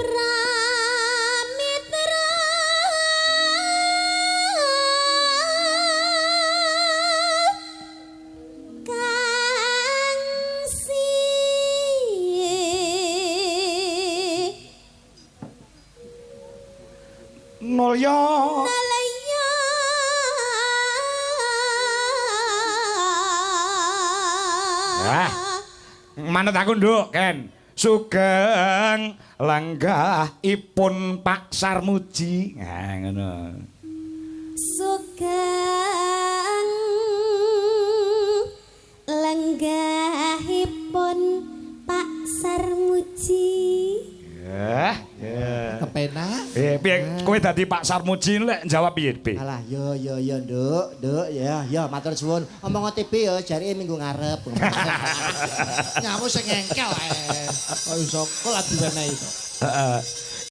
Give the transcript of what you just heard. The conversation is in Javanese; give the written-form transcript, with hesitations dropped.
Pramitra Kangsi Nolya Nalaya manut aku nduk Ken sugeng lenggahipun Pak Sarmuji nah ngono Sugeng lenggahipun Pak Sarmuji Kepenak. piye kowe dadi Pak Sarmuji lek jawab piye Pi Alah yo nduk ya matur suwun. Omong OTP ya jarine minggu ngarep. Nyamu sing engkel ae. Kok iso kok diwenehi to. heeh